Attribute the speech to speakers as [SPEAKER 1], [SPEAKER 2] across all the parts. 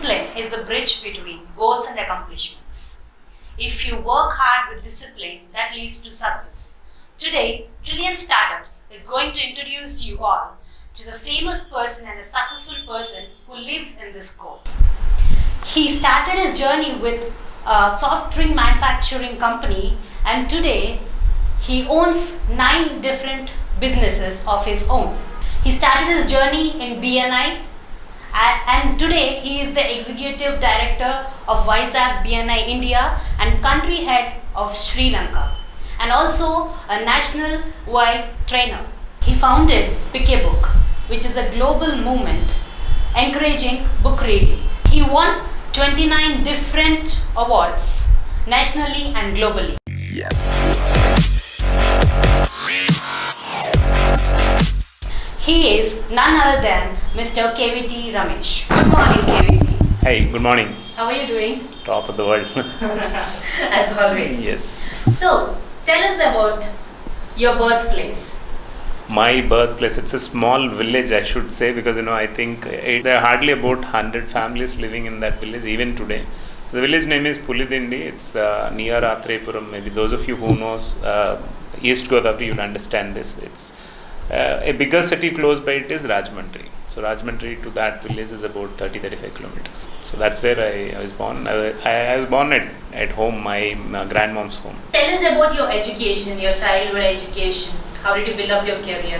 [SPEAKER 1] Discipline is the bridge between goals and accomplishments. If you work hard with discipline, that leads to success. Today, Trillion Startups is going to introduce you all to the famous person and a successful person who lives in this goal. He started his journey with a soft drink manufacturing company, and today he owns 9 different businesses of his own. He started his journey in BNI, and today he is the executive director of Vizag BNI India and country head of Sri Lanka, and also a national-wide trainer. He founded Pick a Book, which is a global movement encouraging book reading. He won 29 different awards nationally and globally. Yeah. He is none other than Mr. KVT Ramesh. Good morning, KVT.
[SPEAKER 2] Hey, good morning.
[SPEAKER 1] How are you doing?
[SPEAKER 2] Top of the world.
[SPEAKER 1] As always.
[SPEAKER 2] Yes.
[SPEAKER 1] So, tell us about your birthplace.
[SPEAKER 2] My birthplace, it's a small village, I should say, because I think there are hardly about 100 families living in that village even today. The village name is Pulidindi. It's near Atrepuram. Maybe those of you who knows East Godavari, you'll understand this. It's a bigger city close by it is Rajahmundry. So Rajahmundry to that village is about 30-35 kilometers. So that's where I was born. I was born at home, my grandmom's home.
[SPEAKER 1] Tell us about your education, your childhood education. How did you build up your career?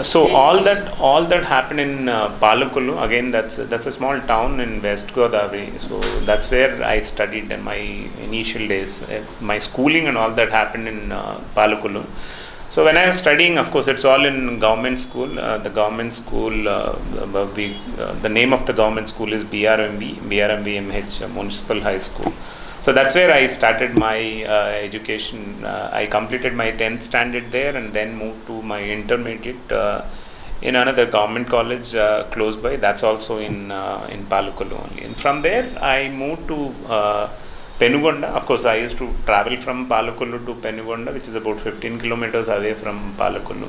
[SPEAKER 2] So all that happened in Palakulu. Again, that's a small town in West Godavari. So that's where I studied in my initial days. My schooling and all that happened in Palakulu. So when I was studying, of course, it's all in government school. The government school, the name of the government school is BRMVMH Municipal High School. So that's where I started my education. I completed my 10th standard there and then moved to my intermediate in another government college close by. That's also in Palakulu only. And from there, I moved to Penugonda. Of course, I used to travel from Palakulu to Penugonda, which is about 15 kilometers away from Palakulu.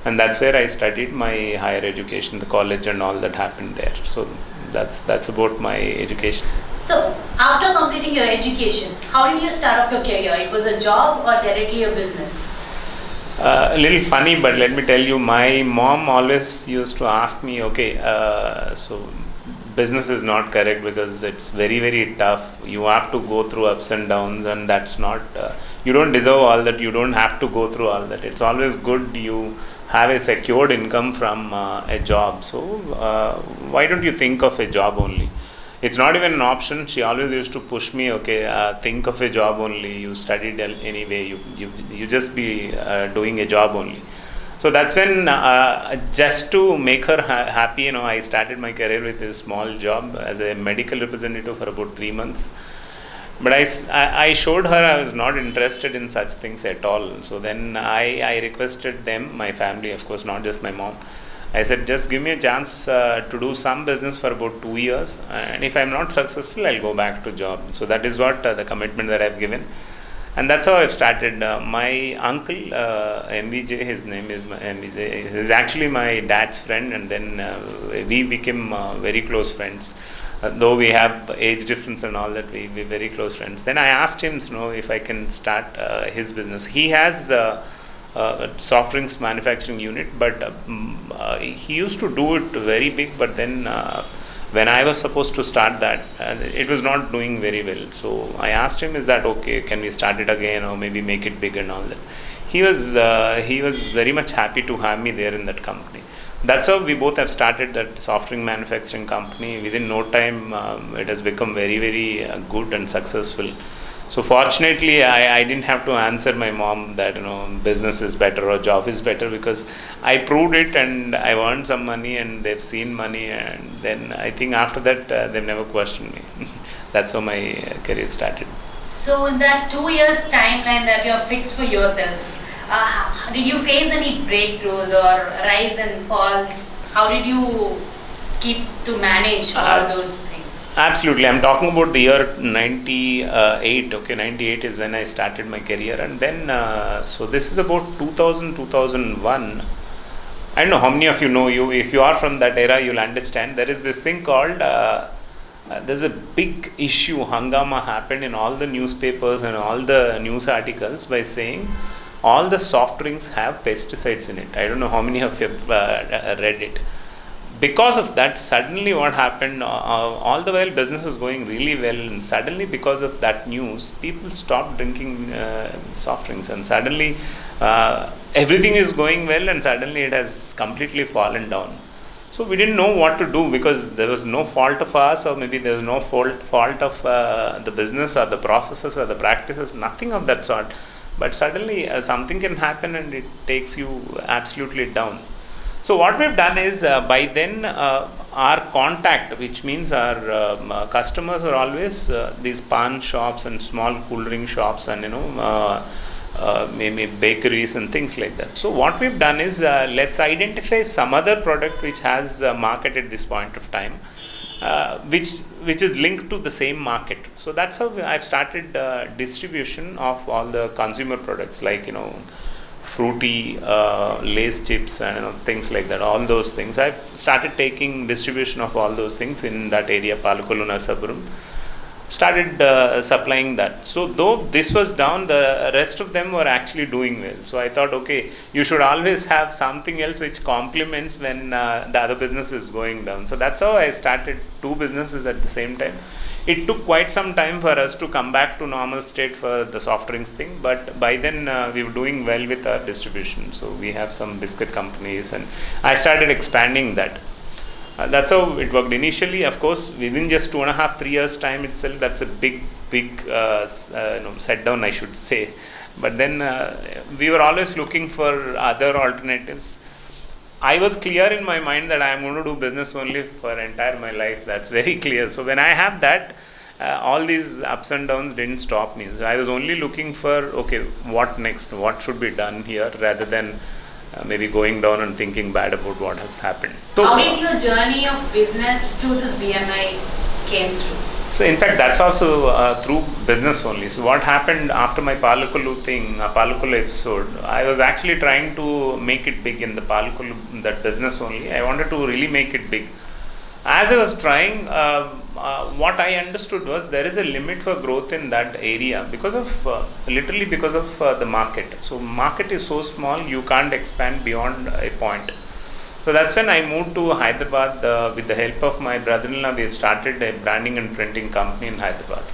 [SPEAKER 2] And that's where I studied my higher education, the college and all that happened there. So that's about my education.
[SPEAKER 1] So, after completing your education, how did you start off your career? It was a job or directly a business?
[SPEAKER 2] A little funny, but let me tell you, my mom always used to ask me, okay, so business is not correct because it's very, very tough. You have to go through ups and downs, and that's not, you don't deserve all that. You don't have to go through all that. It's always good you have a secured income from a job. So why don't you think of a job only? It's not even an option. She always used to push me, okay, think of a job only. You studied anyway. You just be doing a job only. So that's when, just to make her happy, I started my career with a small job as a medical representative for about 3 months. But I showed her I was not interested in such things at all. So then I requested them, my family, of course, not just my mom. I said, just give me a chance to do some business for about 2 years. And if I'm not successful, I'll go back to job. So that is what the commitment that I've given. And that's how I've started. My uncle, MVJ, his name is MVJ, is actually my dad's friend, and then we became very close friends. Though we have age difference and all that, we're very close friends. Then I asked him, if I can start his business. He has a soft drinks manufacturing unit, but he used to do it very big, but then when I was supposed to start that, it was not doing very well. So I asked him, is that okay? Can we start it again or maybe make it big and all that? He was very much happy to have me there in that company. That's how we both have started that soft drink manufacturing company. Within no time, it has become very, very good and successful. So fortunately, I didn't have to answer my mom that business is better or job is better, because I proved it and I earned some money and they've seen money, and then I think after that they've never questioned me. That's how my career started.
[SPEAKER 1] So in that 2 years timeline that you have fixed for yourself, did you face any breakthroughs or rise and falls? How did you keep to manage all those things?
[SPEAKER 2] Absolutely. I'm talking about the year 98. Okay, 98 is when I started my career. And then, so this is about 2000, 2001. I don't know how many of you know, if you are from that era, you'll understand. There is this thing called there's a big issue, hangama happened in all the newspapers and all the news articles by saying all the soft drinks have pesticides in it. I don't know how many of you have read it. Because of that, suddenly what happened, all the while business was going really well, and suddenly because of that news, people stopped drinking soft drinks, and suddenly everything is going well, and suddenly it has completely fallen down. So we didn't know what to do, because there was no fault of us, or maybe there was no fault of the business or the processes or the practices, nothing of that sort. But suddenly something can happen and it takes you absolutely down. So what we've done is, by then our contact, which means our customers were always these pan shops and small cool drink shops, and maybe bakeries and things like that. So what we've done is, let's identify some other product which has market at this point of time, which is linked to the same market. So that's how I've started distribution of all the consumer products, like fruity, Lays chips, and things like that. All those things I've started taking distribution of all those things in that area, Palakolu, Narsapuram. Started supplying that. So though this was down, the rest of them were actually doing well. So I thought, okay, you should always have something else which complements when the other business is going down. So that's how I started two businesses at the same time. It took quite some time for us to come back to normal state for the soft drinks thing, but by then we were doing well with our distribution. So we have some biscuit companies, and I started expanding that. That's how it worked initially. Of course, within just 2.5-3 years time itself, that's a big set down, I should say. But then we were always looking for other alternatives. I was clear in my mind that I am going to do business only for entire my life. That's very clear. So when I have that, all these ups and downs didn't stop me. So I was only looking for, okay, what next? What should be done here, rather than maybe going down and thinking bad about what has happened. So,
[SPEAKER 1] how did your journey of business to this BNI came through?
[SPEAKER 2] So in fact, that's also through business only. So what happened after my Palakolu thing, Palakolu episode, I was actually trying to make it big in the Palakolu, that business only. I wanted to really make it big. As I was trying, what I understood was there is a limit for growth in that area because of literally because of the market. So market is so small, you can't expand beyond a point. So that's when I moved to Hyderabad. With the help of my brother-in-law, we started a branding and printing company in Hyderabad.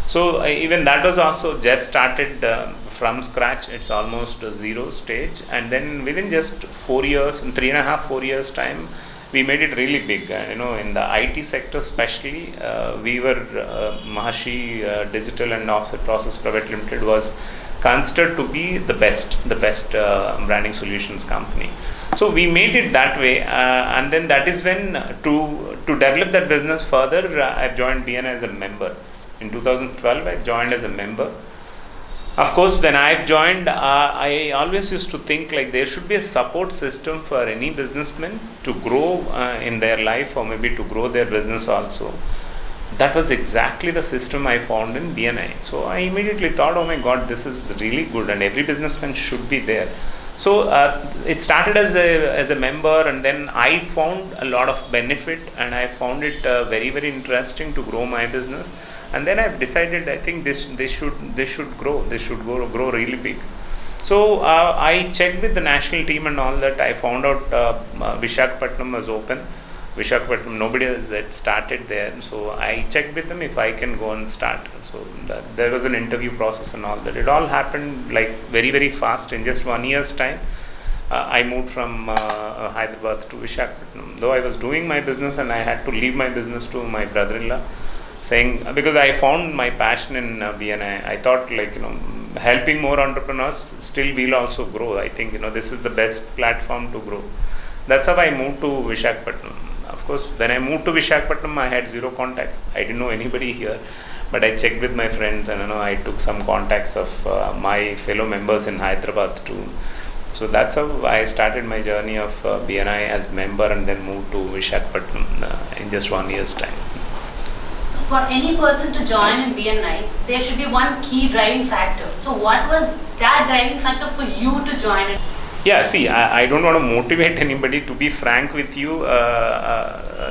[SPEAKER 2] So even that was also just started from scratch. It's almost a zero stage, and then within just 4 years, in 3.5-4 years time, we made it really big. In the IT sector especially, we were Maharshi Digital and Offset Process Private Limited was considered to be the best branding solutions company. So we made it that way, and then that is when to develop that business further, I've joined BNI as a member. In 2012, I joined as a member. Of course, when I've joined, I always used to think like there should be a support system for any businessman to grow in their life, or maybe to grow their business also. That was exactly the system I found in BNI. So I immediately thought, oh my God, this is really good, and every businessman should be there. So it started as a member, and then I found a lot of benefit, and I found it very, very interesting to grow my business. And then I've decided, I think they should grow. They should grow really big. So I checked with the national team and all that. I found out Visakhapatnam was open. Visakhapatnam, nobody has yet started there. So I checked with them if I can go and start. So there was an interview process and all that. It all happened like very, very fast. In just 1 year's time, I moved from Hyderabad to Visakhapatnam. Though I was doing my business, and I had to leave my business to my brother-in-law, saying, because I found my passion in BNI. I thought helping more entrepreneurs, still we'll also grow. I think this is the best platform to grow. That's how I moved to Visakhapatnam. Of course, when I moved to Visakhapatnam, I had zero contacts. I didn't know anybody here, but I checked with my friends, and I took some contacts of my fellow members in Hyderabad too. So that's how I started my journey of BNI as member, and then moved to Visakhapatnam in just 1 year's time.
[SPEAKER 1] So for any person to join in BNI, there should be one key driving factor. So what was that driving factor for you to join it?
[SPEAKER 2] Yeah, see, I don't want to motivate anybody. To be frank with you,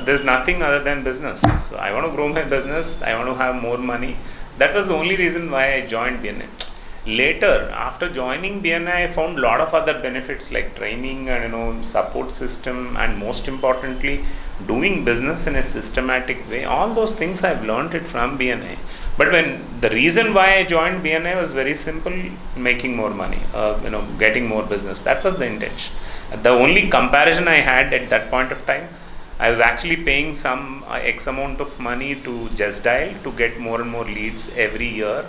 [SPEAKER 2] there's nothing other than business. So I want to grow my business. I want to have more money. That was the only reason why I joined BNI. Later, after joining BNI, I found a lot of other benefits like training and support system, and most importantly, doing business in a systematic way. All those things I've learned it from BNI. But when the reason why I joined BNI was very simple: making more money, getting more business. That was the intention. The only comparison I had at that point of time, I was actually paying some X amount of money to Just Dial to get more and more leads every year.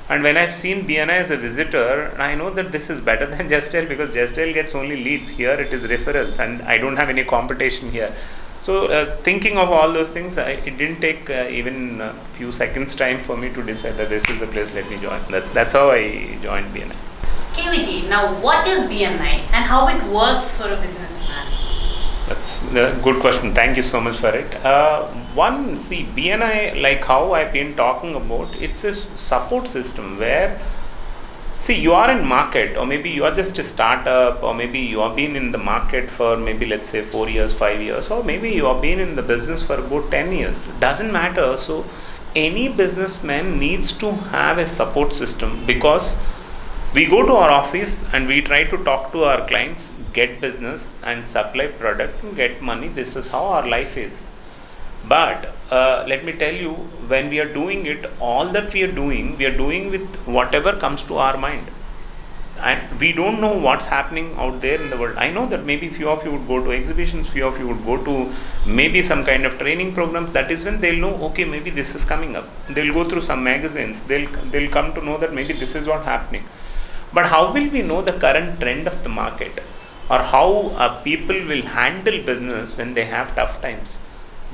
[SPEAKER 2] And when I've seen BNI as a visitor, I know that this is better than Just Dial, because Just Dial gets only leads. Here it is referrals, and I don't have any competition here. So thinking of all those things, it didn't take even a few seconds time for me to decide that this is the place, let me join. That's how I joined BNI.
[SPEAKER 1] KVT, now what is BNI and how it works for a businessman?
[SPEAKER 2] That's a good question. Thank you so much for it. See, BNI, like how I've been talking about, it's a support system where, see, you are in market, or maybe you are just a startup, or maybe you have been in the market for maybe, let's say, 4 years, 5 years, or maybe you have been in the business for about 10 years. Doesn't matter. So any businessman needs to have a support system, because we go to our office and we try to talk to our clients, get business and supply product and get money. This is how our life is. But let me tell you, when we are doing it, all that we are doing with whatever comes to our mind. And we don't know what's happening out there in the world. I know that maybe few of you would go to exhibitions, few of you would go to maybe some kind of training programs. That is when they'll know, okay, maybe this is coming up. They'll go through some magazines. They'll come to know that maybe this is what's happening. But how will we know the current trend of the market, or how people will handle business when they have tough times?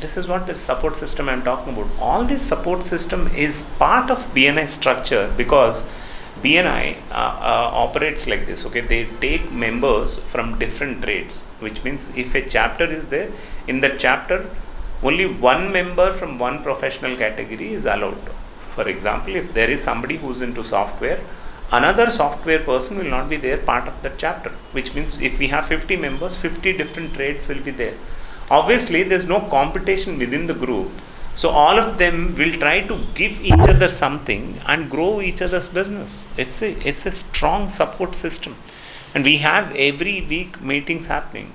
[SPEAKER 2] This is what the support system I'm talking about. All this support system is part of BNI structure, because BNI operates like this. Okay, they take members from different trades, which means if a chapter is there, in that chapter only one member from one professional category is allowed. For example, if there is somebody who's into software, another software person will not be there part of that chapter, which means if we have 50 members, 50 different trades will be there. Obviously, there's no competition within the group. So all of them will try to give each other something and grow each other's business. It's a strong support system. And we have every week meetings happening.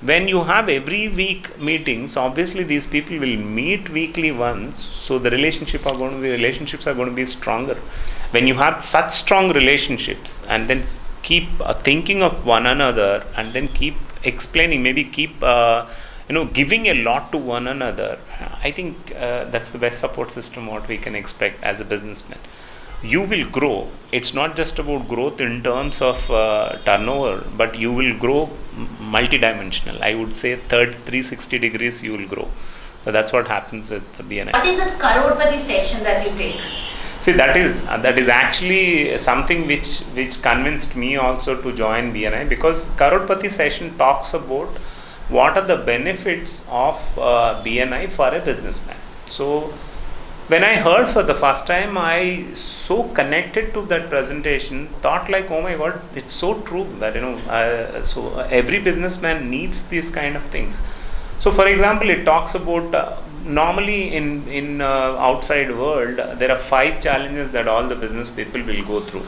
[SPEAKER 2] When you have every week meetings, obviously these people will meet weekly once, so the relationships are going to be stronger. When you have such strong relationships and then keep thinking of one another, and then keep explaining, maybe keep giving a lot to one another, I think that's the best support system what we can expect as a businessman. You will grow. It's not just about growth in terms of turnover, but you will grow multidimensional. I would say 360 degrees you will grow. So that's what happens with BNI.
[SPEAKER 1] What is that Crorepati session that you take?
[SPEAKER 2] See, that is actually something which convinced me also to join BNI, because Crorepati session talks about what are the benefits of BNI for a businessman. So when I heard for the first time, I so connected to that presentation, thought like, oh my God, it's so true that so every businessman needs these kind of things. So for example, it talks about normally in outside world, there are 5 challenges that all the business people will go through.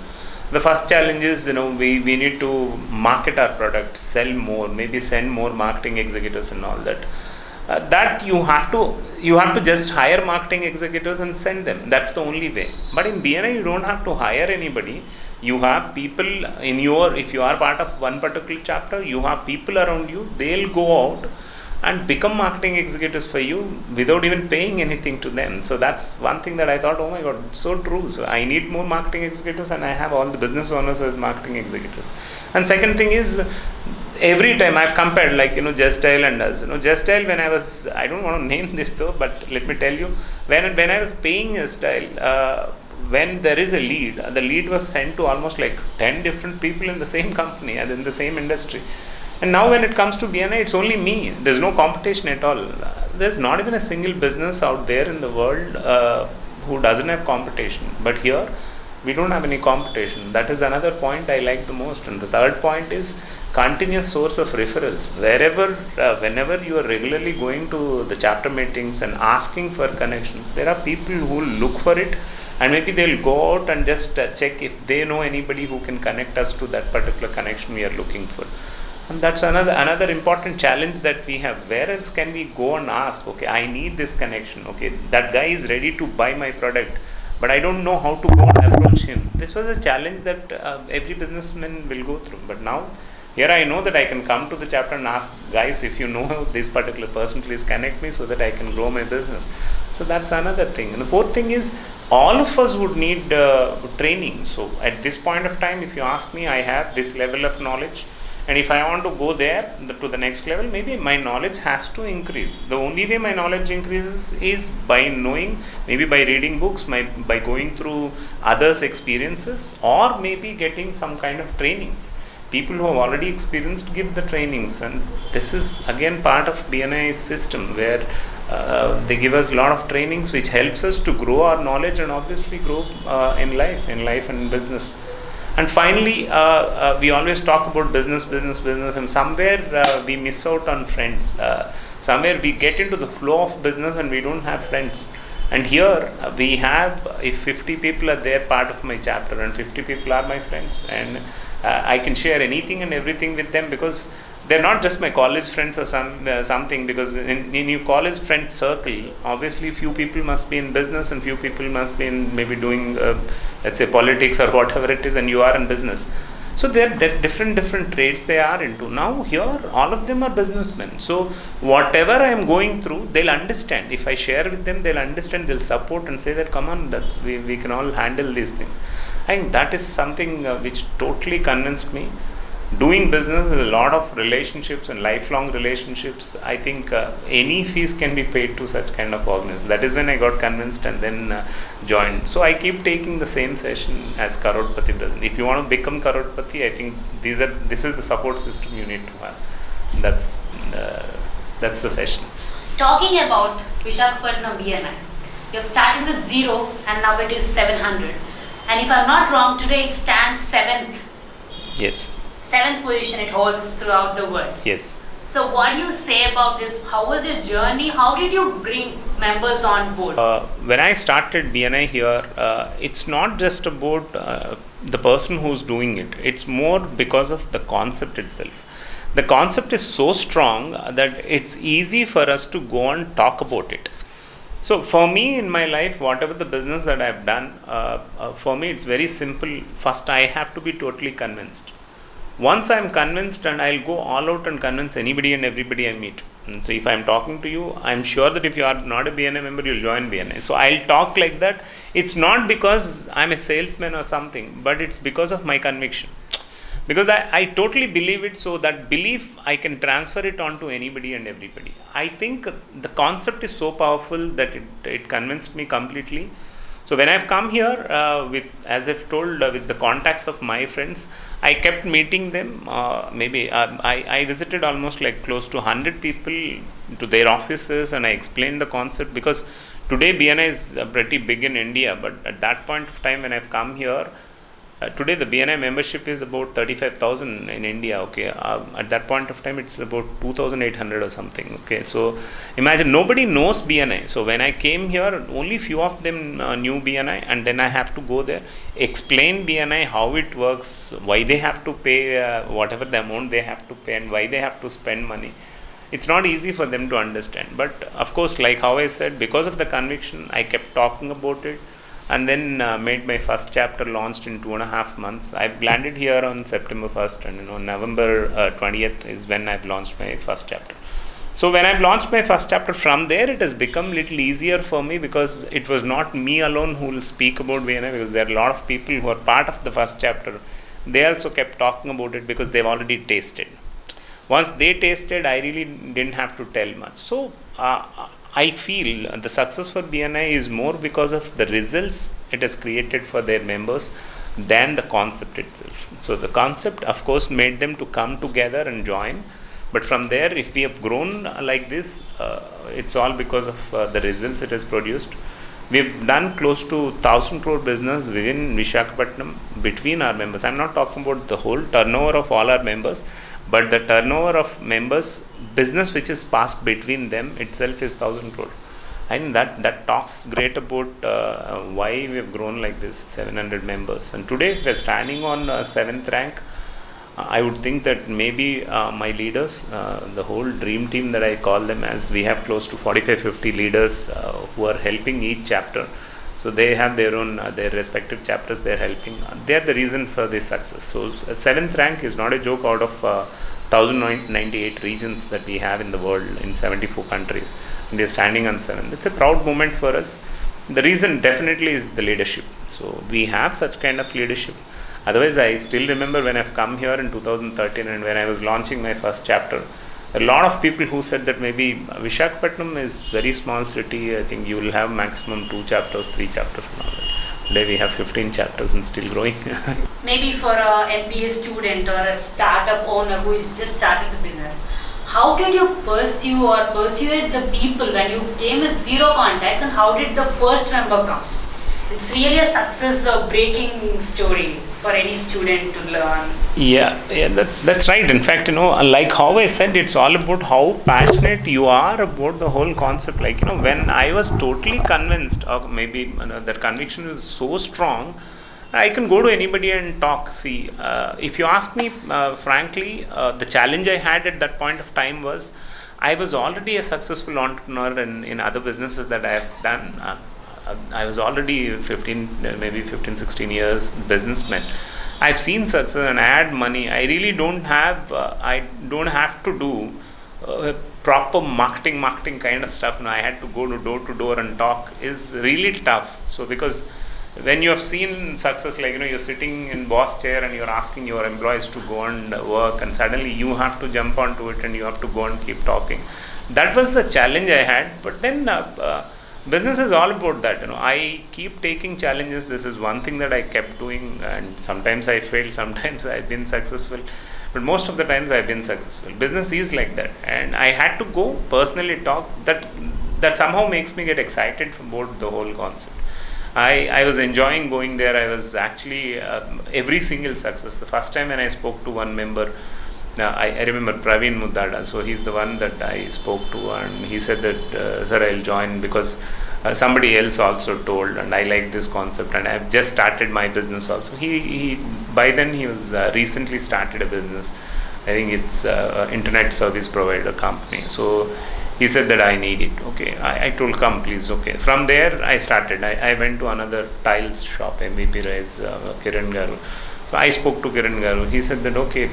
[SPEAKER 2] The first challenge is, we need to market our product, sell more, maybe send more marketing executives and all that. That you have to just hire marketing executives and send them. That's the only way. But in BNI, you don't have to hire anybody. You have people if you are part of one particular chapter, you have people around you. They'll go out and become marketing executives for you without even paying anything to them. So that's one thing that I thought, oh my God, it's so true. So I need more marketing executives, and I have all the business owners as marketing executives. And second thing is, every time I've compared, Just Dial and us. Just Dial, when I don't want to name this though, but let me tell you, when I was paying Just Dial, when there is a lead, the lead was sent to almost 10 different people in the same company and in the same industry. And now when it comes to BNI, it's only me. There's no competition at all. There's not even a single business out there in the world who doesn't have competition. But here, We don't have any competition. That is another point I like the most. And the third point is continuous source of referrals. Whenever you are regularly going to the chapter meetings and asking for connections, there are people who will look for it, and maybe they'll go out and just check if they know anybody who can connect us to that particular connection we are looking for. And that's another important challenge that we have. Where else can we go and ask, okay, I need this connection, okay, that guy is ready to buy my product, but I don't know how to go and approach him. This was a challenge that every businessman will go through. But now, here I know that I can come to the chapter and ask, guys, if you know this particular person, please connect me so that I can grow my business. So that's another thing. And the fourth thing is, all of us would need training. So at this point of time, if you ask me, I have this level of knowledge. And if I want to go there to the next level, maybe my knowledge has to increase. The only way my knowledge increases is by knowing, maybe by reading books, by going through others' experiences, or maybe getting some kind of trainings. People who have already experienced give the trainings, and this is again part of BNI's system, where they give us a lot of trainings which helps us to grow our knowledge and obviously grow in life and business. And finally, we always talk about business, and somewhere we miss out on friends. Somewhere we get into the flow of business and we don't have friends. And here we have, if 50 people are there, part of my chapter, and 50 people are my friends, and I can share anything and everything with them, because they're not just my college friends or something, because in your college friend circle, obviously few people must be in business and few people must be in maybe doing, let's say, politics or whatever it is, and you are in business. So they're different trades they are into. Now here, all of them are businessmen. So whatever I am going through, they'll understand. If I share with them, they'll understand, they'll support and say that, come on, we can all handle these things. I think that is something which totally convinced me. Doing business with a lot of relationships and lifelong relationships, I think any fees can be paid to such kind of organizations. That is when I got convinced and then joined. So I keep taking the same session as Karorpati does. If you want to become Karorpati, I think this is the support system you need to have. That's the session.
[SPEAKER 1] Talking about Visakhapatnam BNI, you have started with 0 and now it is 700. And if I'm not wrong, today it stands 7th.
[SPEAKER 2] Yes.
[SPEAKER 1] 7th position it holds throughout the world.
[SPEAKER 2] Yes.
[SPEAKER 1] So what do you say about this? How was your journey? How did you bring members on board?
[SPEAKER 2] When I started BNI here, it's not just about the person who's doing it. It's more because of the concept itself. The concept is so strong that it's easy for us to go and talk about it. So for me in my life, whatever the business that I've done, for me it's very simple. First, I have to be totally convinced. Once I'm convinced, and I'll go all out and convince anybody and everybody I meet. And so if I'm talking to you, I'm sure that if you are not a BNI member, you'll join BNI. So I'll talk like that. It's not because I'm a salesman or something, but it's because of my conviction. Because I totally believe it, so that belief I can transfer it on to anybody and everybody. I think the concept is so powerful that it convinced me completely. So when I've come here, as I've told, with the contacts of my friends, I kept meeting them. I visited almost like close to 100 people to their offices, and I explained the concept, because today BNI is pretty big in India, but at that point of time when I've come here, today the BNI membership is about 35,000 in India. Okay, at that point of time it's about 2,800 or something. Okay, so imagine nobody knows BNI. So when I came here, only few of them knew BNI, and then I have to go there, explain BNI, how it works, why they have to pay whatever the amount they have to pay, and why they have to spend money. It's not easy for them to understand. But of course, like how I said, because of the conviction, I kept talking about it. And then made my first chapter, launched in 2.5 months. I've landed here on September 1st, and November 20th is when I've launched my first chapter. So when I've launched my first chapter, from there it has become a little easier for me, because it was not me alone who will speak about BNI, because there are a lot of people who are part of the first chapter. They also kept talking about it because they've already tasted. Once they tasted, I really didn't have to tell much. So I feel the success for BNI is more because of the results it has created for their members than the concept itself. So the concept, of course, made them to come together and join. But from there, if we have grown like this, it's all because of the results it has produced. We've done close to 1,000 crore business within Visakhapatnam between our members. I'm not talking about the whole turnover of all our members, but the turnover of members, business which is passed between them itself is 1,000 crore. I think that talks great about why we have grown like this, 700 members. And today we are standing on 7th rank. I would think that maybe my leaders, the whole dream team that I call them, as we have close to 45-50 leaders who are helping each chapter. So they have their own, their respective chapters they are helping. They are the reason for this success. So 7th rank is not a joke out of 1,098 regions that we have in the world in 74 countries. And we are standing on 7th. It's a proud moment for us. The reason definitely is the leadership. So we have such kind of leadership. Otherwise, I still remember when I've come here in 2013 and when I was launching my first chapter, a lot of people who said that maybe Visakhapatnam is very small city. I think you will have maximum 2 chapters, 3 chapters and all that. Today we have 15 chapters and still growing.
[SPEAKER 1] Maybe for a MBA student or a startup owner who is just started the business, how did you pursue or persuade the people when you came with zero contacts, and how did the first member come? It's really a success breaking story for any student to learn.
[SPEAKER 2] Yeah, that's right. In fact, like how I said, it's all about how passionate you are about the whole concept. Like, when I was totally convinced, or maybe that conviction was so strong, I can go to anybody and talk. See, if you ask me frankly, the challenge I had at that point of time was I was already a successful entrepreneur in other businesses that I have done. I was already 15, 16 years businessman. I've seen success and I had money. I really don't have to do proper marketing kind of stuff. I had to go to door and talk is really tough. So because when you have seen success, like you're sitting in boss chair and you're asking your employees to go and work, and suddenly you have to jump onto it and you have to go and keep talking. That was the challenge I had. But then business is all about that. I keep taking challenges. This is one thing that I kept doing, and sometimes I failed, sometimes I've been successful, but most of the times I've been successful. Business is like that, and I had to go personally talk. That somehow makes me get excited about the whole concept. I was enjoying going there. I was actually every single success. The first time when I spoke to one member, I remember Praveen Muddada. So he's the one that I spoke to, and he said that, sir, I'll join because somebody else also told, and I like this concept, and I've just started my business also. He by then he was recently started a business. I think it's internet service provider company. So he said that I need it. Okay, I told, come please. Okay, from there I started. I went to another tiles shop, MVP Rise, Kiran Garu. So I spoke to Kiran Garu. He said that okay,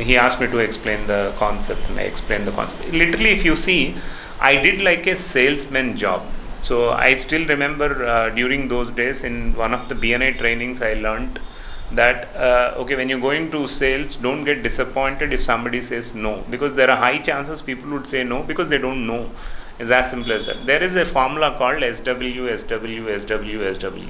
[SPEAKER 2] he asked me to explain the concept, and I explained the concept. Literally, if you see, I did like a salesman job. So I still remember during those days in one of the BNI trainings I learned that okay, when you're going to sales, don't get disappointed if somebody says no, because there are high chances people would say no because they don't know. It's as simple as that. There is a formula called SW, SW, SW, SW.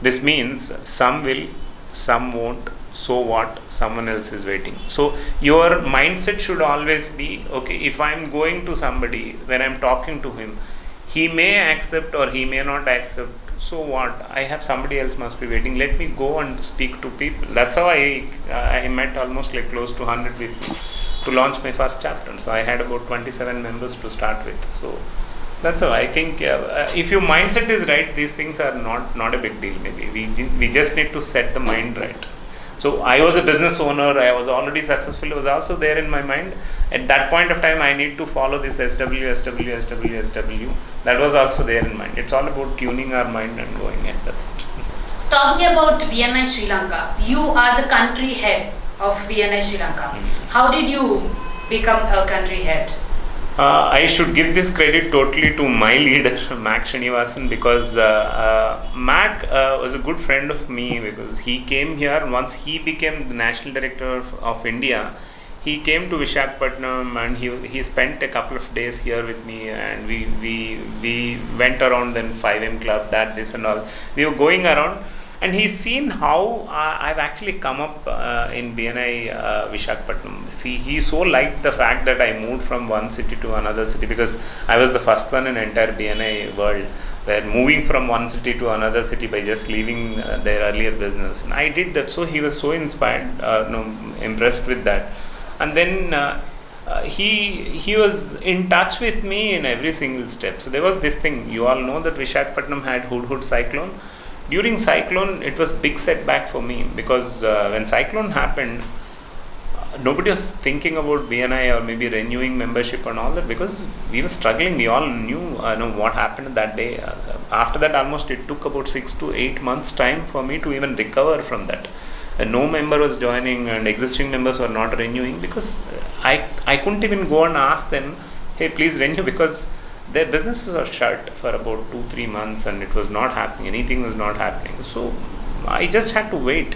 [SPEAKER 2] This means some will, some won't, so what, someone else is waiting. So your mindset should always be, okay, if I'm going to somebody, when I'm talking to him, he may accept or he may not accept, so what, I have somebody else must be waiting, let me go and speak to people. That's how I met almost like close to 100 people to launch my first chapter. So I had about 27 members to start with. So that's how I think if your mindset is right, these things are not a big deal. Maybe we just need to set the mind right. So I was a business owner, I was already successful. It was also there in my mind. At that point of time, I need to follow this SW, SW, SW, SW. That was also there in mind. It's all about tuning our mind and going in. That's it.
[SPEAKER 1] Talking about BNI Sri Lanka, you are the country head of BNI Sri Lanka. How did you become a country head?
[SPEAKER 2] I should give this credit totally to my leader, Mac Srinivasan, because Mac was a good friend of me, because he came here once he became the National Director of India. He came to Visakhapatnam and he spent a couple of days here with me, and we went around in 5M Club, this and all. We were going around, And he's seen how I've actually come up in BNI Vishakhapatnam. See, he so liked the fact that I moved from one city to another city, because I was the first one in entire BNI world where moving from one city to another city by just leaving their earlier business. And I did that, so he was so inspired, impressed with that. And then he was in touch with me in every single step. So there was this thing, you all know that Vishakhapatnam had Hudhud cyclone. During cyclone, it was big setback for me, because when cyclone happened, nobody was thinking about BNI or maybe renewing membership and all that, because we were struggling. We all knew what happened that day. So after that, almost it took about 6 to 8 months time for me to even recover from that. And no member was joining, and existing members were not renewing, because I couldn't even go and ask them, hey, please renew, because their businesses were shut for about 2-3 months and it was not happening. Anything was not happening. So I just had to wait.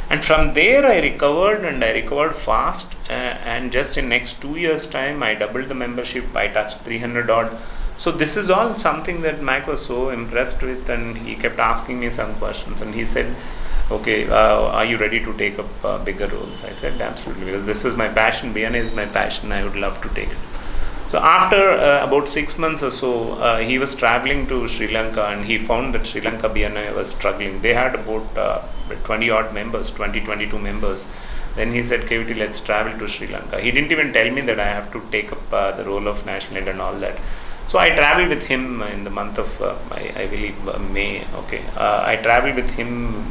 [SPEAKER 2] And from there I recovered, and I recovered fast. And just in next 2 years time, I doubled the membership. I touched 300 odd. So this is all something that Mac was so impressed with, and he kept asking me some questions. And he said, okay, are you ready to take up bigger roles? I said, absolutely, because this is my passion. BNA is my passion. I would love to take it. So after about 6 months or so, he was traveling to Sri Lanka, and he found that Sri Lanka BNI was struggling. They had about 20 odd members, 22 members. Then he said, KVT, let's travel to Sri Lanka. He didn't even tell me that I have to take up the role of national head and all that. So I traveled with him in the month of, I believe, May. Okay, I traveled with him.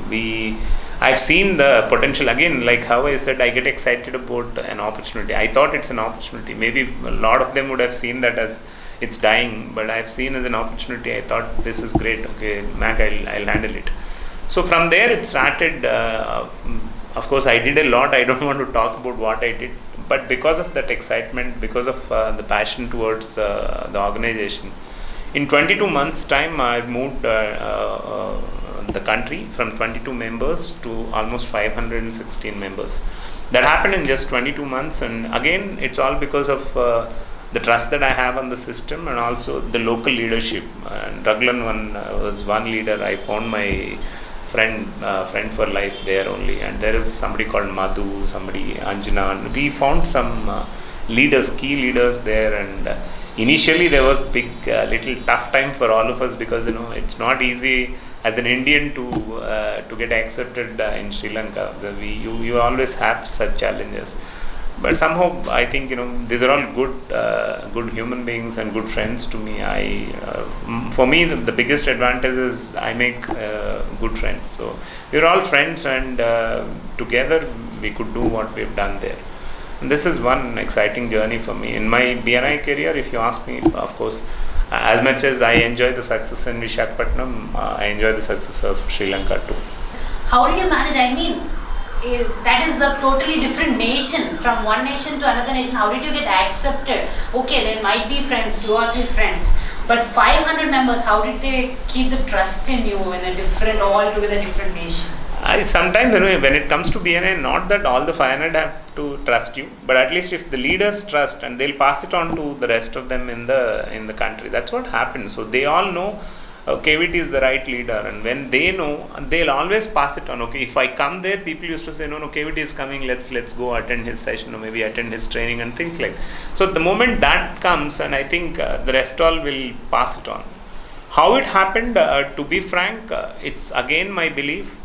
[SPEAKER 2] I've seen the potential. Again, like how I said, I get excited about an opportunity. I thought it's an opportunity. Maybe a lot of them would have seen that as it's dying, but I've seen as an opportunity. I thought this is great. Okay, Mac, I'll handle it. So from there it started. Of course, I did a lot. I don't want to talk about what I did, but because of that excitement, because of the passion towards the organization, in 22 months time, I've moved the country from 22 members to almost 516 members. That happened in just 22 months, and again, it's all because of the trust that I have on the system, and also the local leadership. And Raglan was one leader. I found my friend for life there only, and there is somebody called Madhu, somebody Anjana, and we found some key leaders there. And initially there was big little tough time for all of us, because it's not easy as an Indian to get accepted in Sri Lanka. You always have such challenges, but somehow I think these are all good human beings and good friends to me. For me, the biggest advantage is I make good friends. So we're all friends, and together we could do what we've done there. And this is one exciting journey for me in my BNI career. If you ask me, of course, as much as I enjoy the success in Vishakhapatnam, I enjoy the success of Sri Lanka too.
[SPEAKER 1] How did you manage? I mean, that is a totally different nation, from one nation to another nation. How did you get accepted? Okay, there might be friends, 2 or 3 friends, but 500 members, how did they keep the trust in you in a different, altogether different nation?
[SPEAKER 2] I sometimes, when it comes to BNI, not that all the 500 have to trust you, but at least if the leaders trust, and they'll pass it on to the rest of them in the country. That's what happens. So they all know KVT is the right leader, and when they know, they'll always pass it on. Okay, if I come there, people used to say, no, KVT is coming, let's go attend his session, or maybe attend his training and things like that. So the moment that comes, and I think the rest all will pass it on. How it happened, to be frank, it's again my belief.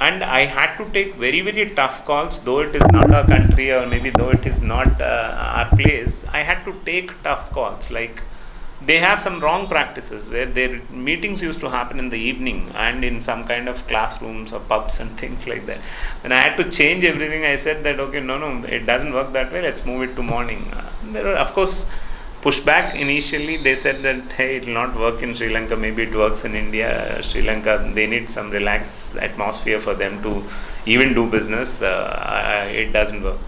[SPEAKER 2] And I had to take very, very tough calls, though it is not our country, or maybe though it is not our place. I had to take tough calls. Like, they have some wrong practices where their meetings used to happen in the evening and in some kind of classrooms or pubs and things like that. When I had to change everything, I said that, okay, no, it doesn't work that way. Let's move it to morning. There were, of course, pushback initially. They said that, hey, it will not work in Sri Lanka, maybe it works in India. Sri Lanka, they need some relaxed atmosphere for them to even do business. It doesn't work.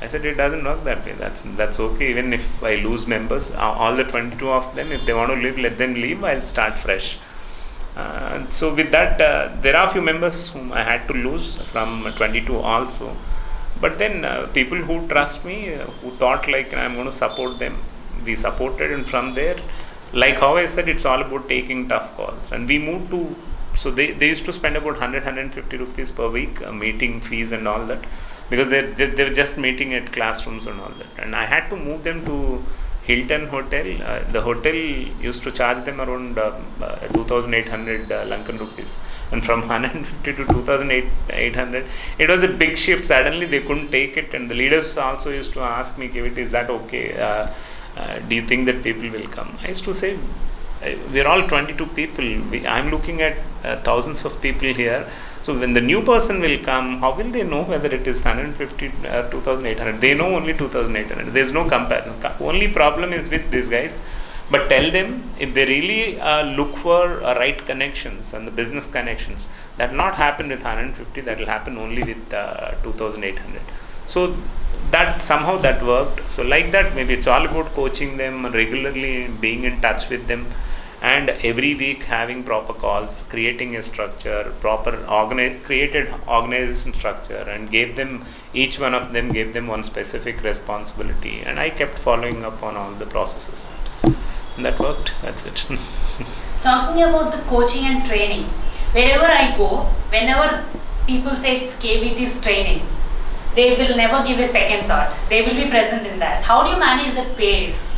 [SPEAKER 2] I said, it doesn't work that way. That's okay. Even if I lose members, all the 22 of them, if they want to leave, let them leave. I'll start fresh. So with that, there are a few members whom I had to lose from 22 also. But then people who trust me, who thought like I'm going to support them, we supported, and from there, like how I said, it's all about taking tough calls. And we moved to So they used to spend about 150 rupees per week, meeting fees and all that, because they were just meeting at classrooms and all that. And I had to move them to Hilton Hotel. The hotel used to charge them around 2,800 Lankan rupees, and from 150 to 2,800, it was a big shift. Suddenly they couldn't take it, and the leaders also used to ask me, KVT, is that okay? Do you think that people will come? I used to say, we're all 22 people. I'm looking at thousands of people here. So when the new person will come, how will they know whether it is 150 or 2,800? They know only 2,800. There's no comparison. Only problem is with these guys. But tell them, if they really look for right connections and the business connections, that will not happen with 150. That will happen only with 2,800. So that somehow that worked. So like that, maybe it's all about coaching them regularly, being in touch with them, and every week having proper calls, creating a structure, created organization structure, and each one of them gave them one specific responsibility, and I kept following up on all the processes. And that worked. That's it.
[SPEAKER 1] Talking about the coaching and training, wherever I go, whenever people say it's KVT's training, they will never give a second thought. They will be present in that. How do you manage the pace?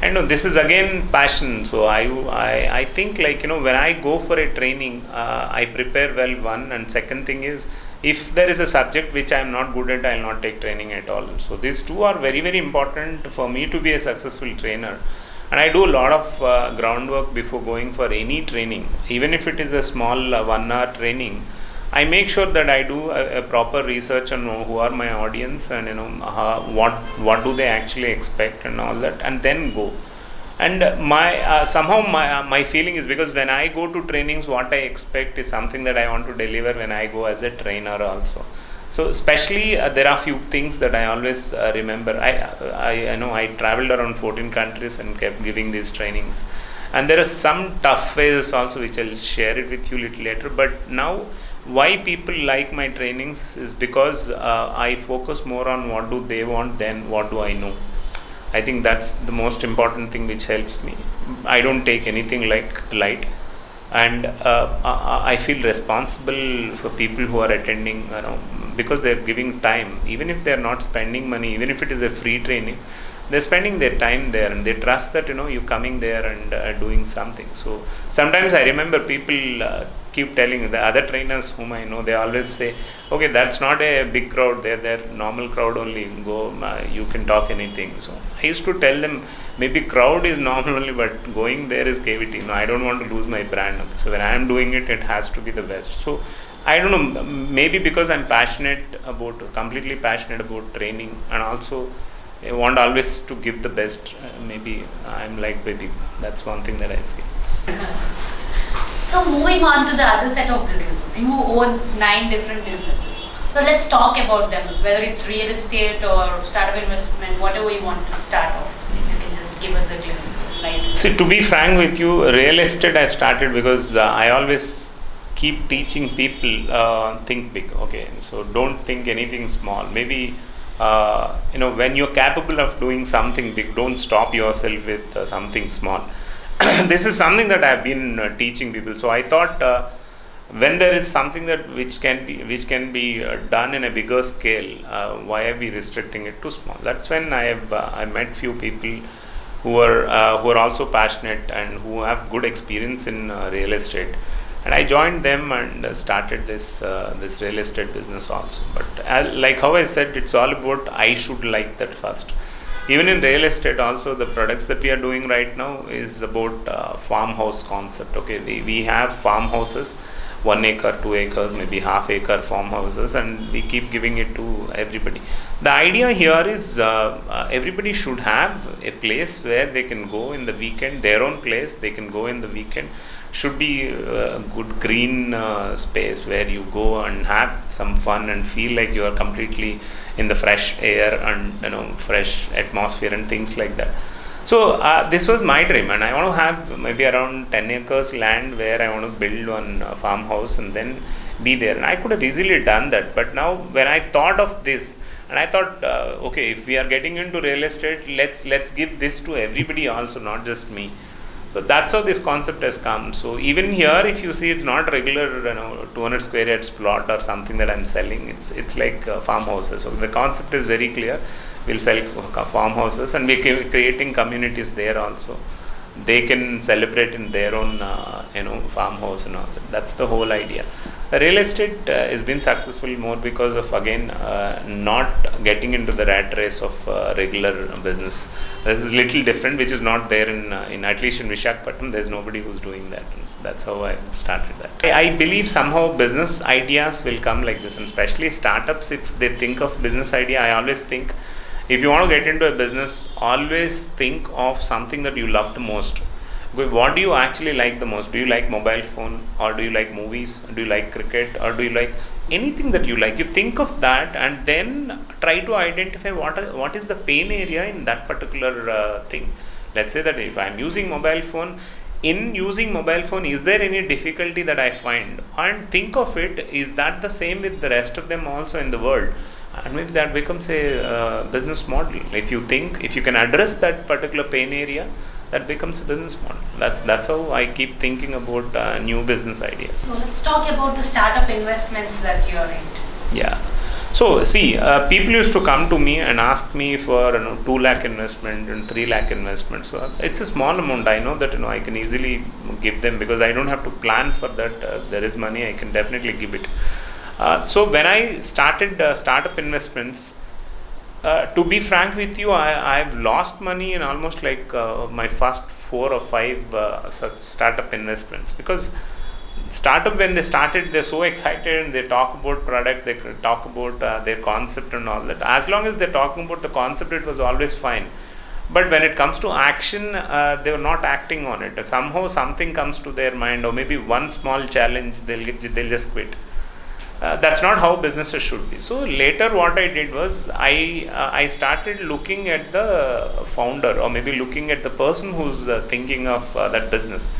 [SPEAKER 2] I know this is again passion. So I think, like, when I go for a training, I prepare well, one, and second thing is, if there is a subject which I am not good at, I will not take training at all. So these two are very, very important for me to be a successful trainer. And I do a lot of groundwork before going for any training. Even if it is a small 1 hour training, I make sure that I do a proper research on who are my audience, and what do they actually expect and all that, and then go. And my feeling is, because when I go to trainings, what I expect is something that I want to deliver when I go as a trainer also. So especially there are few things that I always remember. I know I traveled around 14 countries and kept giving these trainings, and there are some tough phases also which I'll share it with you little later. But now, why people like my trainings is because I focus more on what do they want than what do I know. I think that's the most important thing which helps me. I don't take anything like light, and I feel responsible for people who are attending, because they're giving time. Even if they're not spending money, even if it is a free training, they're spending their time there, and they trust that you're coming there and doing something. So sometimes I remember people keep telling the other trainers whom I know, they always say, okay, that's not a big crowd, they're normal crowd only, go, you can talk anything. So I used to tell them, maybe crowd is normal only, but going there is KVT. No, I don't want to lose my brand. So when I am doing it, it has to be the best. So I don't know, maybe because I'm completely passionate about training, and also I want always to give the best. Maybe I'm like Betty. That's one thing that I feel.
[SPEAKER 1] So moving on to the other set of businesses, you own 9 different businesses. So let's talk about them, whether it's real estate or startup investment, whatever you want to start off. You can just give us a glimpse.
[SPEAKER 2] See, to be frank with you, real estate I started because I always keep teaching people, think big. Okay, so don't think anything small. Maybe when you're capable of doing something big, don't stop yourself with something small. This is something that I've been teaching people. So I thought, when there is something which can be done in a bigger scale, why are we restricting it to small? That's when I met few people who are also passionate and who have good experience in real estate, and I joined them and started this real estate business also. But like how I said, it's all about I should like that first. Even in real estate also, the products that we are doing right now is about farmhouse concept. Okay, we have farmhouses, 1 acre, 2 acres, maybe half acre farmhouses, and we keep giving it to everybody. The idea here is everybody should have a place where they can go in the weekend, their own place, they can go in the weekend. Should be a good green space where you go and have some fun and feel like you are completely in the fresh air and fresh atmosphere and things like that. So this was my dream, and I want to have maybe around 10 acres land where I want to build one farmhouse and then be there. And I could have easily done that, but now when I thought of this, and I thought, okay, if we are getting into real estate, let's give this to everybody also, not just me. So that's how this concept has come. So even here, if you see, it's not regular 200 square yards plot or something that I'm selling. It's like farmhouses. So the concept is very clear. We'll sell farmhouses, and we're creating communities there also. They can celebrate in their own farmhouse and all that. That's the whole idea. Real estate has been successful more because of, again, not getting into the rat race of regular business. This is little different, which is not there in at least in Visakhapatnam. There's nobody who's doing that. So that's how I started that. I believe somehow business ideas will come like this, and especially startups, if they think of business idea, I always think, if you want to get into a business, always think of something that you love the most. What do you actually like the most? Do you like mobile phone, or do you like movies? Do you like cricket, or do you like anything that you like? You think of that and then try to identify what is the pain area in that particular thing. Let's say that if I'm using mobile phone, in using mobile phone, is there any difficulty that I find? And think of it, is that the same with the rest of them also in the world? And maybe that becomes a business model. If you can address that particular pain area, that becomes a business model. That's how I keep thinking about new business ideas.
[SPEAKER 1] So let's talk about the startup investments that you're into.
[SPEAKER 2] Yeah. So see, people used to come to me and ask me for 2 lakh investment and 3 lakh investment. So it's a small amount. I know that I can easily give them, because I don't have to plan for that. If there is money, I can definitely give it. So when I started startup investments, to be frank with you, I've lost money in almost like my first 4 or 5 such startup investments, because startup, when they started, they're so excited and they talk about product, they talk about their concept and all that. As long as they're talking about the concept, it was always fine. But when it comes to action, they were not acting on it. Somehow something comes to their mind, or maybe one small challenge, they'll just quit. That's not how businesses should be. So later what I did was, I started looking at the founder, or maybe looking at the person who's thinking of that business.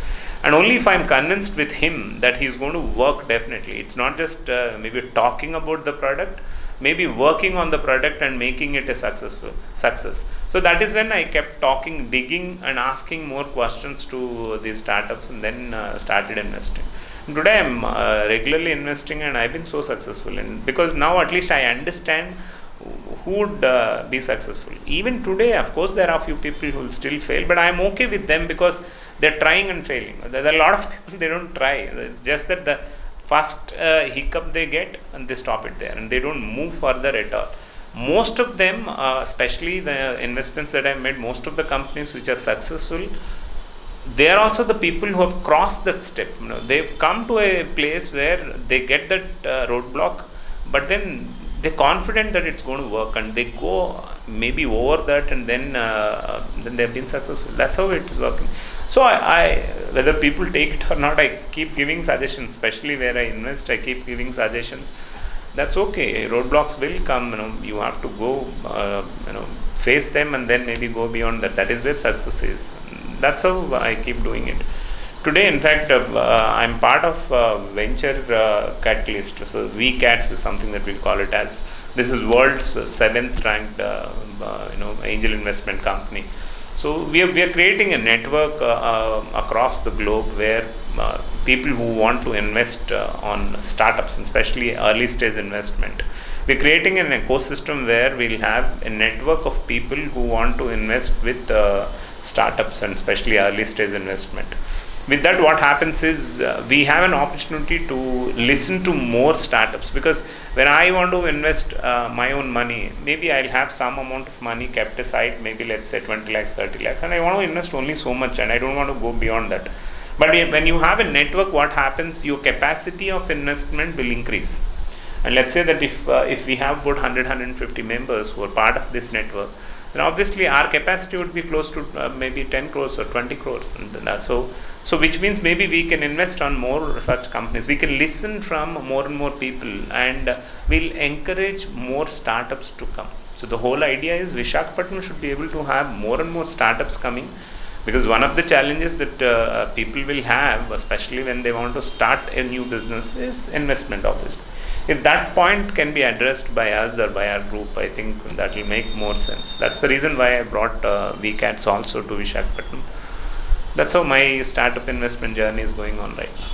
[SPEAKER 2] And only if I'm convinced with him that he's going to work, definitely. It's not just maybe talking about the product, maybe working on the product and making it a success. So that is when I kept talking, digging and asking more questions to these startups, and then started investing. And today I'm regularly investing, and I've been so successful because now at least I understand who would be successful. Even today, of course, there are a few people who will still fail, but I'm okay with them because they're trying and failing. There are a lot of people, they don't try. It's just that the first hiccup they get, and they stop it there, and they don't move further at all. Most of them, especially the investments that I've made, most of the companies which are successful, they are also the people who have crossed that step. They've come to a place where they get that roadblock, but then they're confident that it's going to work, and they go maybe over that, and then they've been successful. That's how it is working. So I whether people take it or not, I keep giving suggestions, especially where I invest. I keep giving suggestions. That's okay. Roadblocks will come. You have to go, face them, and then maybe go beyond that. That is where success is. That's how I keep doing it. Today, in fact, I'm part of Venture Catalyst. So VCATS is something that we call it as. This is world's 7th ranked, angel investment company. So we are creating a network across the globe where people who want to invest on startups, especially early stage investment. We're creating an ecosystem where we'll have a network of people who want to invest with startups, and especially early stage investment. With that, what happens is we have an opportunity to listen to more startups, because when I want to invest my own money, maybe I'll have some amount of money kept aside, maybe let's say 20 lakhs, 30 lakhs, and I want to invest only so much, and I don't want to go beyond that. But when you have a network, what happens, your capacity of investment will increase. And let's say that if we have about 100-150 members who are part of this network, then obviously our capacity would be close to maybe 10 crores or 20 crores. And, so which means maybe we can invest on more such companies. We can listen from more and more people, and we'll encourage more startups to come. So the whole idea is Visakhapatnam should be able to have more and more startups coming, because one of the challenges that people will have, especially when they want to start a new business, is investment, obviously. If that point can be addressed by us or by our group, I think that will make more sense. That's the reason why I brought VCATS also to Visakhapatnam. That's how my startup investment journey is going on right now.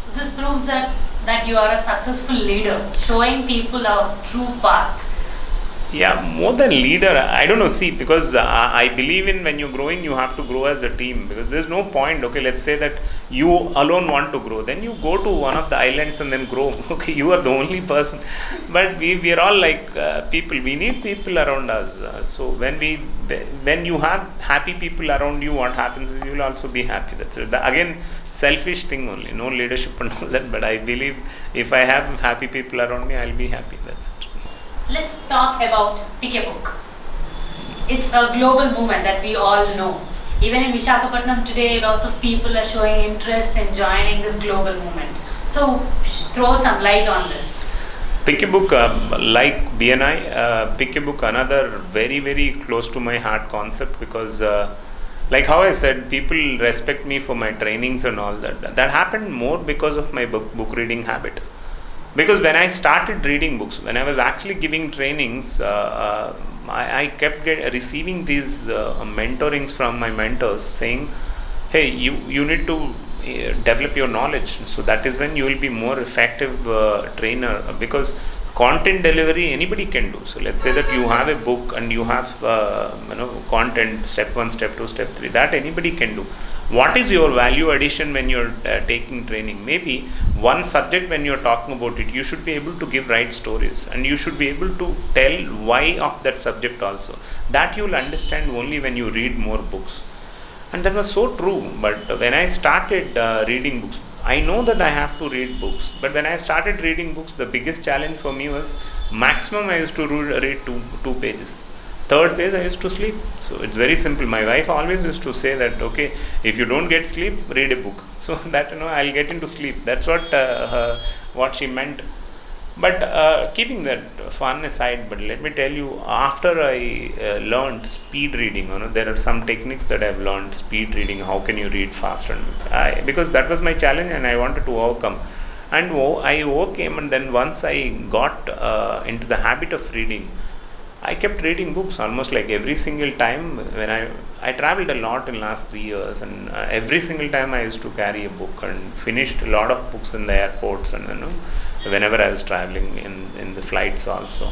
[SPEAKER 1] So this proves that you are a successful leader, showing people a true path.
[SPEAKER 2] Yeah, more than leader, I don't know. See, because I believe in when you're growing, you have to grow as a team. Because there's no point. Okay, let's say that you alone want to grow, then you go to one of the islands and then grow. Okay, you are the only person. But we are all like people. We need people around us. So when you have happy people around you, what happens is you'll also be happy. That's it. Again, selfish thing only. No leadership and all that. But I believe if I have happy people around me, I'll be happy. That's it.
[SPEAKER 1] Let's talk about Pick a Book. It's a global movement that we all know. Even in Visakhapatnam today, lots of people are showing interest in joining this global movement. So throw some light on this.
[SPEAKER 2] Pick a Book, like BNI, Pick a Book, another very, very close to my heart concept, because like how I said, people respect me for my trainings and all that. That happened more because of my book reading habit. Because when I started reading books, when I was actually giving trainings, I kept receiving these mentorings from my mentors saying, hey, you need to develop your knowledge. So that is when you will be more effective trainer, because content delivery anybody can do. So let's say that you have a book and you have content, step 1, step 2, step 3, that anybody can do. What is your value addition when you're taking training? Maybe one subject, when you're talking about it, you should be able to give right stories, and you should be able to tell why of that subject also. That you'll understand only when you read more books. And that was so true. But when I started reading books, I know that I have to read books, but when I started reading books, the biggest challenge for me was maximum I used to read two pages. Third page I used to sleep. So it's very simple. My wife always used to say that, okay, if you don't get sleep, read a book. So that I'll get into sleep. That's what she meant. But keeping that fun aside, but let me tell you, after I learned speed reading, there are some techniques that I've learned. Speed reading, how can you read fast? And because that was my challenge and I wanted to overcome. And I overcame, and then once I got into the habit of reading, I kept reading books almost like every single time. When I traveled a lot in last 3 years, and every single time I used to carry a book, and finished a lot of books in the airports, and whenever I was traveling in the flights also.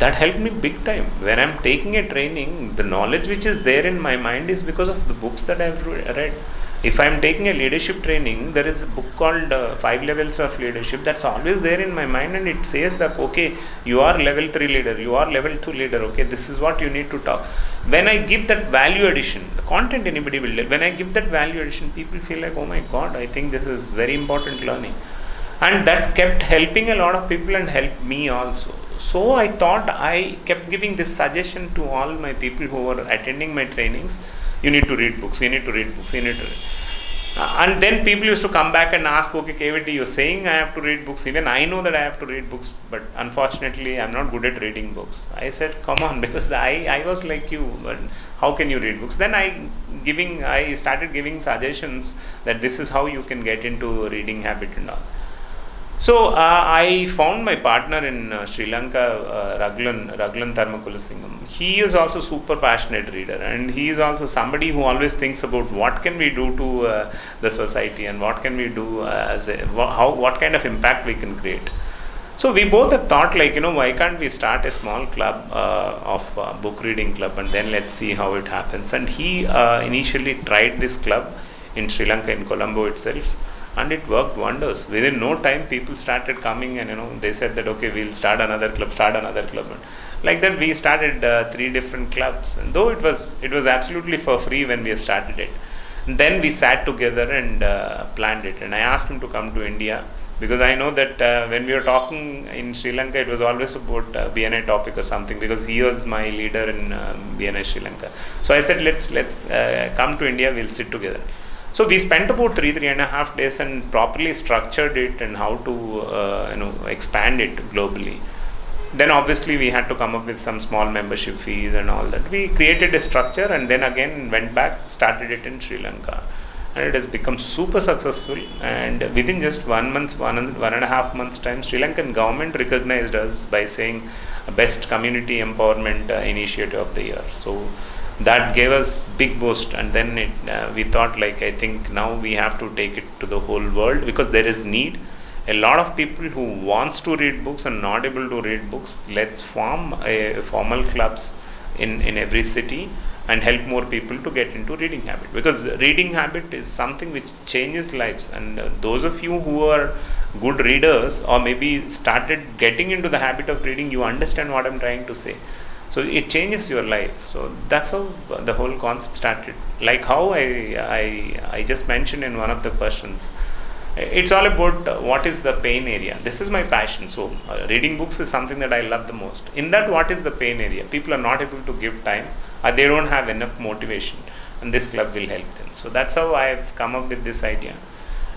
[SPEAKER 2] That helped me big time. When I'm taking a training, the knowledge which is there in my mind is because of the books that I've read. If I'm taking a leadership training, there is a book called 5 Levels of Leadership. That's always there in my mind, and it says that, okay, you are level 3 leader, you are level 2 leader, okay, this is what you need to talk. When I give that value addition, the content anybody will do, when I give that value addition, people feel like, oh my God, I think this is very important learning. And that kept helping a lot of people and helped me also. So I thought, I kept giving this suggestion to all my people who were attending my trainings: you need to read books, you need to read books, you need to read. And then people used to come back and ask, okay, KVT, you're saying I have to read books. Even I know that I have to read books, but unfortunately I'm not good at reading books. I said, come on, because I was like you, but how can you read books? Then I started giving suggestions that this is how you can get into reading habit and all. So I found my partner in Sri Lanka, Raglan Tharmakulasingham. He is also super passionate reader, and he is also somebody who always thinks about what can we do to the society, and what can we do what kind of impact we can create. So we both have thought, like, why can't we start a small club of book reading club, and then let's see how it happens. And he initially tried this club in Sri Lanka, in Colombo itself. And it worked wonders. Within no time, people started coming, and they said that, okay, we'll start another club. And like that, we started 3 different clubs. And though it was absolutely for free when we started it. And then we sat together and planned it. And I asked him to come to India, because I know that when we were talking in Sri Lanka, it was always about BNI topic or something, because he was my leader in BNI Sri Lanka. So I said, let's come to India. We'll sit together. So we spent about 3.5 days and properly structured it, and how to expand it globally. Then obviously we had to come up with some small membership fees and all that. We created a structure, and then again went back, started it in Sri Lanka, and it has become super successful. And within just 1 month, 1.5 months time, Sri Lankan government recognized us by saying best community empowerment initiative of the year. So That gave us big boost, and then we thought, like, I think now we have to take it to the whole world, because there is need. A lot of people who wants to read books and not able to read books. Let's form a formal clubs in every city and help more people to get into reading habit, because reading habit is something which changes lives. And those of you who are good readers, or maybe started getting into the habit of reading, you understand what I'm trying to say. So it changes your life. So that's how the whole concept started. Like how I just mentioned in one of the questions, it's all about what is the pain area. This is my passion. So reading books is something that I love the most. In that, what is the pain area? People are not able to give time, or they don't have enough motivation, and this club will help them. So that's how I've come up with this idea.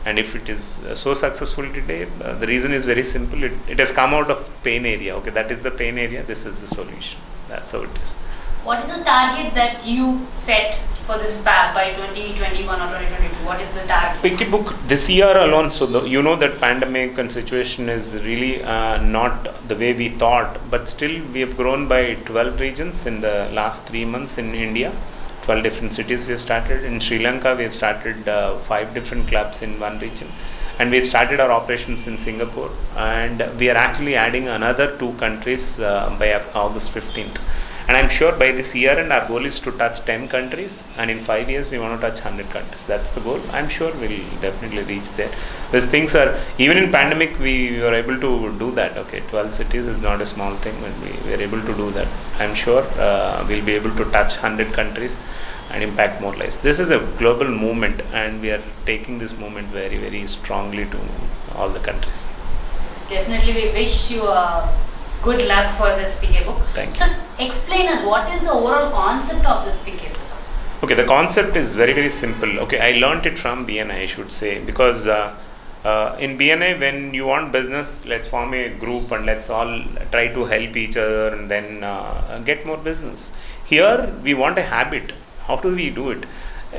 [SPEAKER 2] And if it is so successful today, the reason is very simple. It has come out of pain area. Okay, that is the pain area. This is the solution. That's how it is.
[SPEAKER 1] What is the target that you set for this by 2021 or 2022? What is the target?
[SPEAKER 2] Pick a book this year alone. So you know that pandemic and situation is really not the way we thought, but still we have grown by 12 regions in the last 3 months in India. 12 different cities we have started. In Sri Lanka, we have started 5 different clubs in one region. And we have started our operations in Singapore. And we are actually adding another 2 countries by August 15th. And I'm sure by this year, and our goal is to touch 10 countries. And in 5 years, we want to touch 100 countries. That's the goal. I'm sure we'll definitely reach there. Because things are, even in pandemic, we were able to do that. Okay, 12 cities is not a small thing, but we were able to do that. I'm sure we'll be able to touch 100 countries and impact more lives. This is a global movement, and we are taking this movement very, very strongly to all the countries.
[SPEAKER 1] Yes, definitely, we wish you good luck for this PK book.
[SPEAKER 2] Thanks.
[SPEAKER 1] So, explain us what is the overall concept of this PK book?
[SPEAKER 2] Okay, the concept is very, very simple. Okay, I learned it from BNI, I should say, because in BNI, when you want business, let's form a group and let's all try to help each other and then get more business. Here, we want a habit. How do we do it?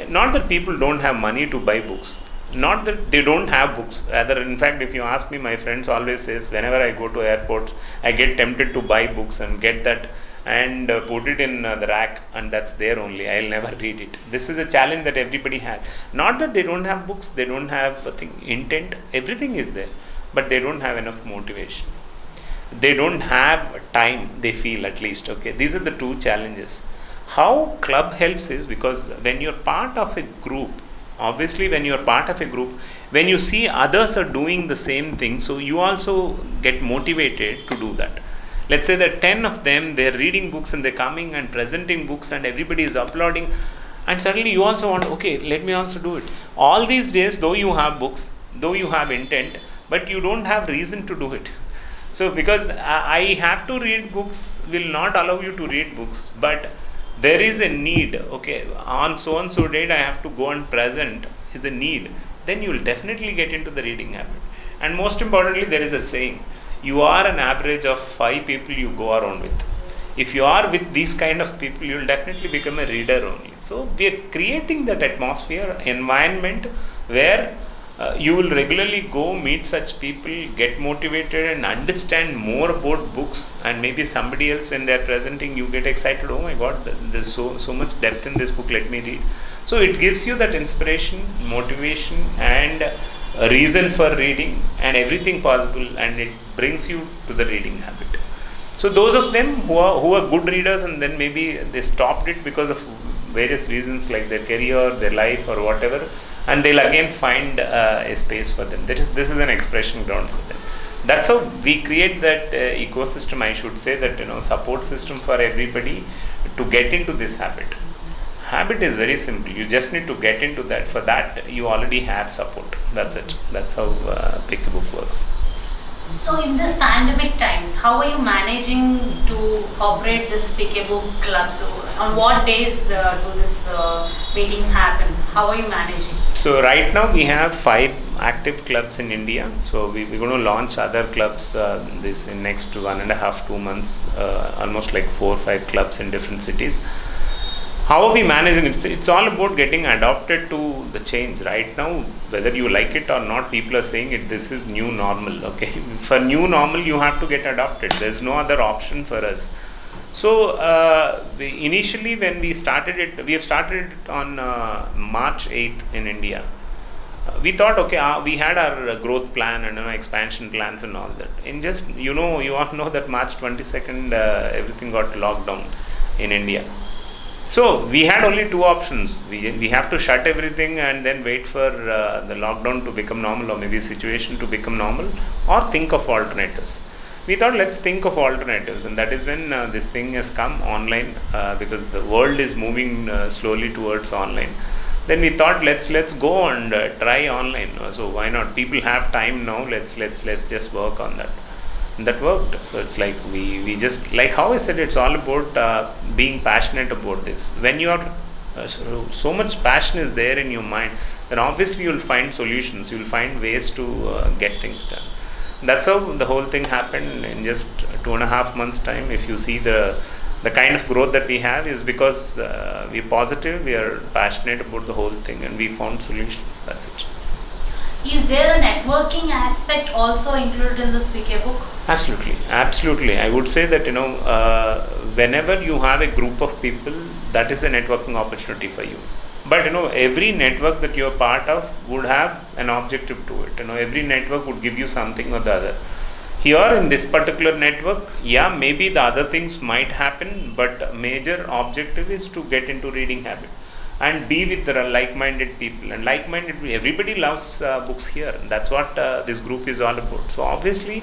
[SPEAKER 2] Not that people don't have money to buy books. Not that they don't have books. Rather, in fact, if you ask me, my friends always says, whenever I go to airports, I get tempted to buy books and get that and put it in the rack, and that's there only. I'll never read it. This is a challenge that everybody has. Not that they don't have books, they don't have intent. Everything is there, but they don't have enough motivation. They don't have time, they feel, at least. Okay, these are the 2 challenges. How club helps is because when you're part of a group, obviously when you're part of a group, when you see others are doing the same thing, so you also get motivated to do that. Let's say that 10 of them, they're reading books and they're coming and presenting books and everybody is uploading, and suddenly you also want, okay, let me also do it. All these days, though you have books, though you have intent, but you don't have reason to do it. So because I have to read books will not allow you to read books, but there is a need. Okay, on so and so date I have to go and present is a need. Then you will definitely get into the reading habit. And most importantly, there is a saying, you are an average of 5 people you go around with. If you are with these kind of people, you will definitely become a reader only. So we are creating that atmosphere, environment where you will regularly go meet such people, get motivated and understand more about books, and maybe somebody else, when they are presenting, you get excited, oh my god, there's so much depth in this book, let me read. So it gives you that inspiration, motivation and a reason for reading and everything possible, and it brings you to the reading habit. So those of them who are good readers and then maybe they stopped it because of various reasons like their career, their life or whatever, and they'll again find a space for them. This is an expression ground for them. That's how we create that ecosystem, I should say, that support system for everybody to get into this habit. Habit is very simple. You just need to get into that. For that, you already have support. That's it. That's how Pick the Book works.
[SPEAKER 1] So in this pandemic times, how are you managing to operate this Pick a Book club? So on what days do these meetings happen? How are you managing?
[SPEAKER 2] So right now we have 5 active clubs in India. So we're going to launch other clubs this in next 1.5-2 months. Almost like 4 or 5 clubs in different cities. How are we managing it? It's all about getting adopted to the change. Right now, whether you like it or not, people are saying it. This is new normal. Okay, for new normal, you have to get adopted. There's no other option for us. So initially when we started it, we have started it on March 8th in India. We thought, okay, we had our growth plan and expansion plans and all that. In just, you all know that March 22nd, everything got locked down in India. So we had only two options. We have to shut everything and then wait for the lockdown to become normal, or maybe situation to become normal, or think of alternatives. We thought, let's think of alternatives, and that is when this thing has come online, because the world is moving slowly towards online. Then we thought, let's go and try online. So why not? People have time now. Let's just work on that. And that worked. So it's like we just, like how I said, it's all about being passionate about this. When you are so much passion is there in your mind, then obviously you'll find solutions. You'll find ways to get things done. That's how the whole thing happened in just 2.5 months time. If you see the kind of growth that we have is because we're positive, we are passionate about the whole thing, and we found solutions. That's it.
[SPEAKER 1] Is there a networking aspect also included in this PK book?
[SPEAKER 2] Absolutely. I would say that whenever you have a group of people, that is a networking opportunity for you. But every network that you are part of would have an objective to it. Every network would give you something or the other. Here in this particular network, maybe the other things might happen, but major objective is to get into reading habit and be with the like-minded people. And everybody loves books here. That's what this group is all about. So obviously,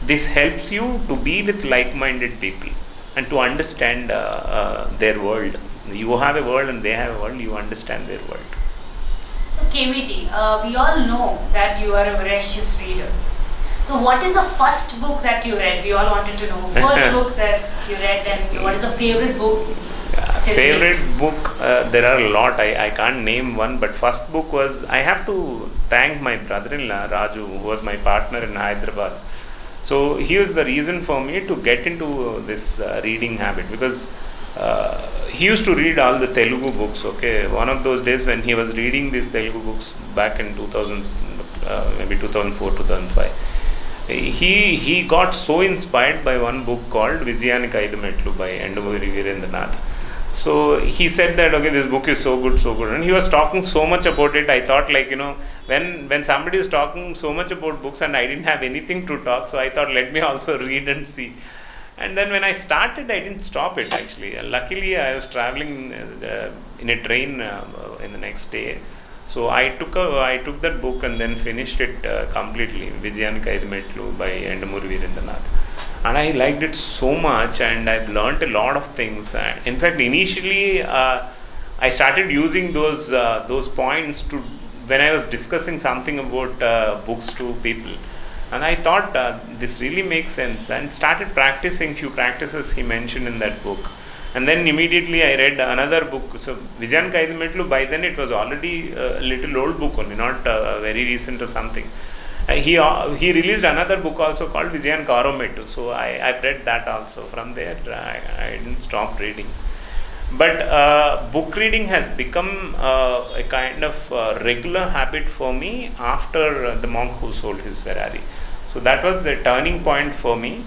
[SPEAKER 2] this helps you to be with like-minded people and to understand their world. You have a world and they have a world. You understand their world.
[SPEAKER 1] So KVT, we all know that you are a voracious reader. So what is the first book that you read? We all wanted to know. First book that you read, and what is the favorite book?
[SPEAKER 2] Favorite book, there are a lot. I can't name one, but first book was, I have to thank my brother-in-law Raju, who was my partner in Hyderabad. So he was the reason for me to get into this reading habit, because he used to read all the Telugu books. Okay, one of those days when he was reading these Telugu books back in 2000, maybe 2004, 2005. He got so inspired by one book called Vijayaniki Aidu Metlu by Endamuri Virendranath. So he said that, okay, this book is so good, and he was talking so much about it. I thought, like, when somebody is talking so much about books and I didn't have anything to talk, so I thought, let me also read and see. And then when I started, I didn't stop it actually. Luckily, I was traveling in a train in the next day. So I took that book and then finished it completely, Vijayaniki Aidu Metlu by Endamuri Virendranath. And I liked it so much, and I've learnt a lot of things. In fact, initially, I started using those points to when I was discussing something about books to people. And I thought this really makes sense, and started practicing few practices he mentioned in that book. And then immediately I read another book. So Vijayaniki Aidu Metlu, by then it was already a little old book only, not very recent or something. He released another book also called Vijayaniki Metlu. So I read that also. From there I didn't stop reading. But book reading has become a kind of regular habit for me after The Monk Who Sold His Ferrari. So that was a turning point for me.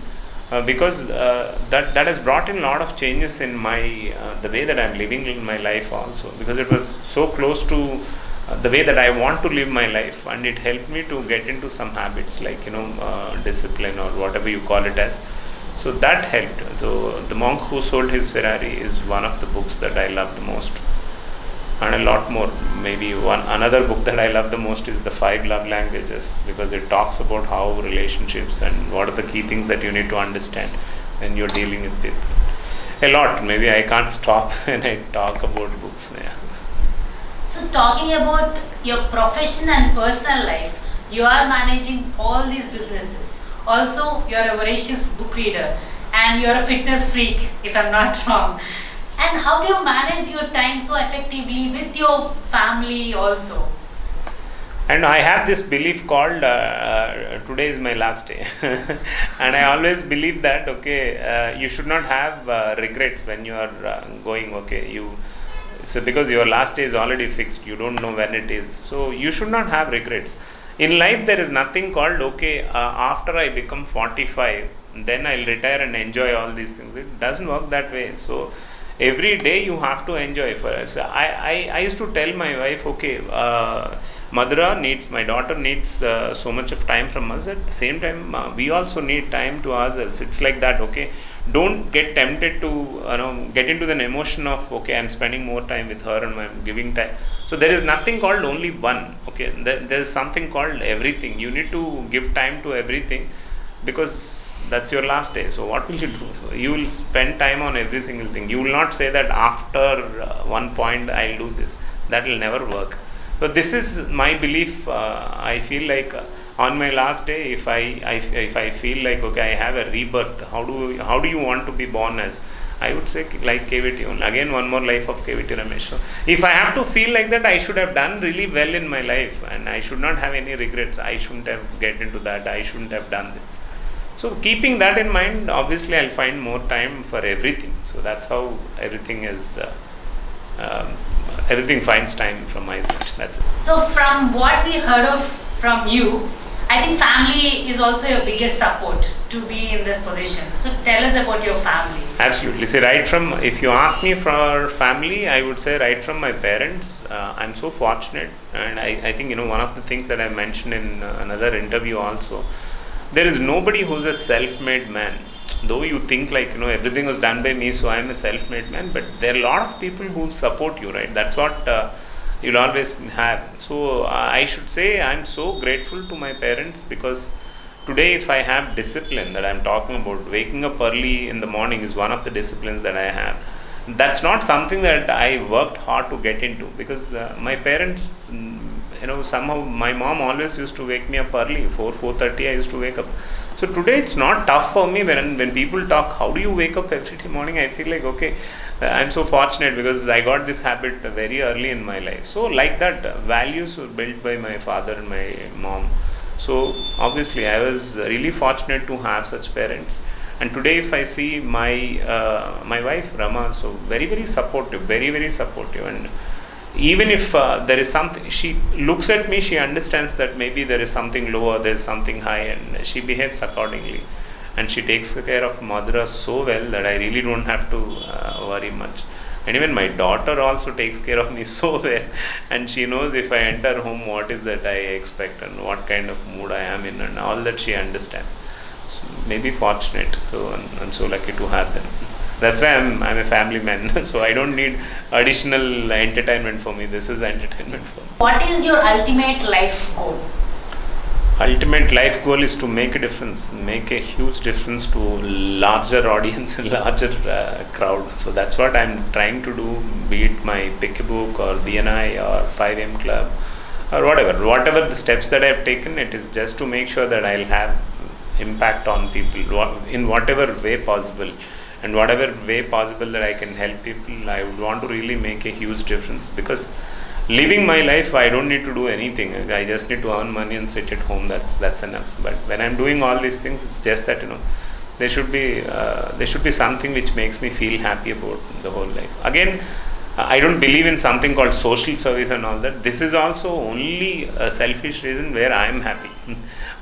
[SPEAKER 2] Because that has brought in a lot of changes in my the way that I'm living in my life also, because it was so close to the way that I want to live my life, and it helped me to get into some habits like discipline or whatever you call it as. So that helped. So The Monk Who Sold His Ferrari is one of the books that I love the most, and a lot more. Maybe another book that I love the most is The 5 Love Languages, because it talks about how relationships and what are the key things that you need to understand when you're dealing with people. A lot. Maybe I can't stop when I talk about books. Yeah.
[SPEAKER 1] So talking about your profession and personal life, you are managing all these businesses. Also, you're a voracious book reader and you're a fitness freak, if I'm not wrong. And how do you manage your time so effectively with your family also?
[SPEAKER 2] And I have this belief called today is my last day. And I always believe that, you should not have regrets when you are going, so because your last day is already fixed, you don't know when it is. So you should not have regrets. In life, there is nothing called, okay, after I become 45, then I'll retire and enjoy all these things. It doesn't work that way. So, every day you have to enjoy. For us, I used to tell my wife, okay, my daughter needs so much of time from us. At the same time, we also need time to ourselves. It's like that, okay. Don't get tempted to get into the emotion of, okay, I'm spending more time with her and I'm giving time. So there is nothing called only one. Okay, there is something called everything. You need to give time to everything, because that's your last day. So what will you do? So you will spend time on every single thing. You will not say that after one point I'll do this. That will never work. So this is my belief. I feel like on my last day, if I feel like, okay, I have a rebirth, how do you want to be born as? I would say like KVT only. Again, one more life of KVT Ramesh. So if I have to feel like that, I should have done really well in my life, and I should not have any regrets. I shouldn't have get into that. I shouldn't have done this. So keeping that in mind, obviously I'll find more time for everything. So that's how everything is. Everything finds time from my side. That's it.
[SPEAKER 1] So from what we heard of from you, I think family is also your biggest support to be in this position. So tell us about your family.
[SPEAKER 2] Absolutely. See, right from, if you ask me for family, I would say right from my parents. I'm so fortunate, and I think one of the things that I mentioned in another interview also, there is nobody who's a self-made man. Though you think like everything was done by me, so I'm a self-made man, but there are a lot of people who support you, right? That's what you'll always have. So I should say I'm so grateful to my parents, because today if I have discipline that I'm talking about, waking up early in the morning is one of the disciplines that I have. That's not something that I worked hard to get into, because my parents, somehow my mom always used to wake me up early. 4:30 I used to wake up. So today it's not tough for me when people talk, how do you wake up every morning? I feel like, okay, I'm so fortunate because I got this habit very early in my life. So like that, values were built by my father and my mom. So obviously I was really fortunate to have such parents. And today if I see my wife Rama, so very, very supportive, very, very supportive. And even if there is something, she looks at me, she understands that maybe there is something lower, there is something high, and she behaves accordingly. And she takes care of Madhura so well that I really don't have to worry much. And even my daughter also takes care of me so well, and she knows if I enter home what is that I expect and what kind of mood I am in, and all that she understands. So maybe fortunate. So I'm so lucky to have them. That's why I'm a family man. So I don't need additional entertainment for me. This is entertainment for me.
[SPEAKER 1] What is your ultimate life goal?
[SPEAKER 2] Ultimate life goal is to make a difference, make a huge difference to larger audience and larger crowd. So that's what I'm trying to do, be it my Pick a Book or BNI or 5M Club or whatever the steps that I've taken. It is just to make sure that I'll have impact on people in whatever way possible. And whatever way possible that I can help people, I would want to really make a huge difference, because living my life, I don't need to do anything. I just need to earn money and sit at home. That's enough. But when I'm doing all these things, it's just that there should be something which makes me feel happy about the whole life. Again, I don't believe in something called social service and all that. This is also only a selfish reason where I am happy.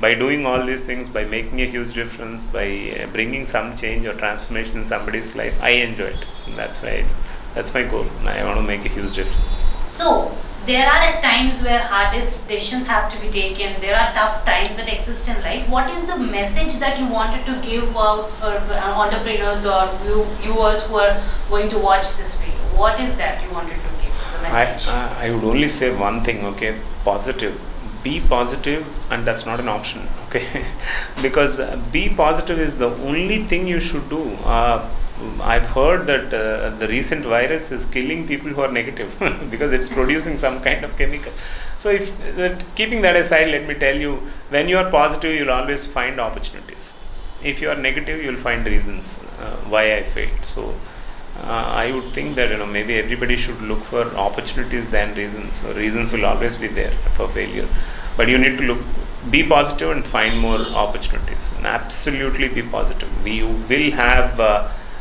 [SPEAKER 2] By doing all these things, by making a huge difference, by bringing some change or transformation in somebody's life, I enjoy it. That's why that's my goal. I want to make a huge difference.
[SPEAKER 1] So there are at times where hardest decisions have to be taken. There are tough times that exist in life. What is the message that you wanted to give out for entrepreneurs or viewers who are going to watch this video? What is that you wanted to give, the message?
[SPEAKER 2] I would only say one thing, okay, positive. Be positive, and that's not an option, okay? Because be positive is the only thing you should do. I've heard that the recent virus is killing people who are negative because it's producing some kind of chemical. So keeping that aside, let me tell you, when you are positive, you'll always find opportunities. If you are negative, you'll find reasons why I failed. So I would think that maybe everybody should look for opportunities than reasons. So reasons will always be there for failure, but you need to be positive and find more opportunities. And absolutely be positive. You will have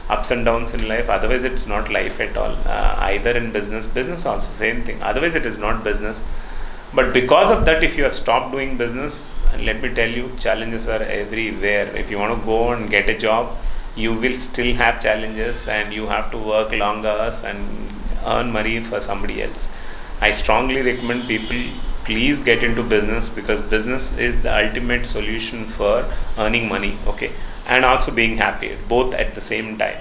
[SPEAKER 2] ups and downs in life. Otherwise, it's not life at all. Either in business also same thing. Otherwise, it is not business. But because of that, if you have stopped doing business, and let me tell you, challenges are everywhere. If you want to go and get a job, you will still have challenges, and you have to work long hours and earn money for somebody else. I strongly recommend people, please get into business, because business is the ultimate solution for earning money, okay, and also being happy, both at the same time.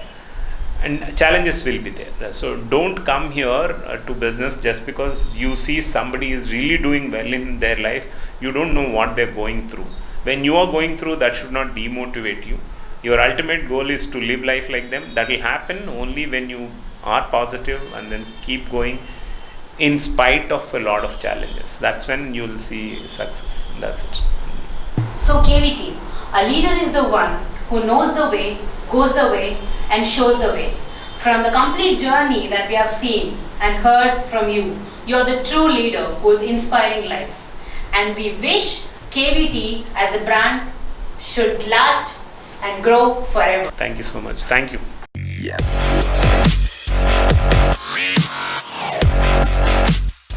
[SPEAKER 2] And challenges will be there. So don't come here to business just because you see somebody is really doing well in their life. You don't know what they're going through. When you are going through, that should not demotivate you. Your ultimate goal is to live life like them. That will happen only when you are positive and then keep going in spite of a lot of challenges. That's when you'll see success. That's it.
[SPEAKER 1] So KVT, a leader is the one who knows the way, goes the way, and shows the way. From the complete journey that we have seen and heard from you, you're the true leader who is inspiring lives. And we wish KVT as a brand should last and grow forever.
[SPEAKER 2] Thank you so much. Thank you.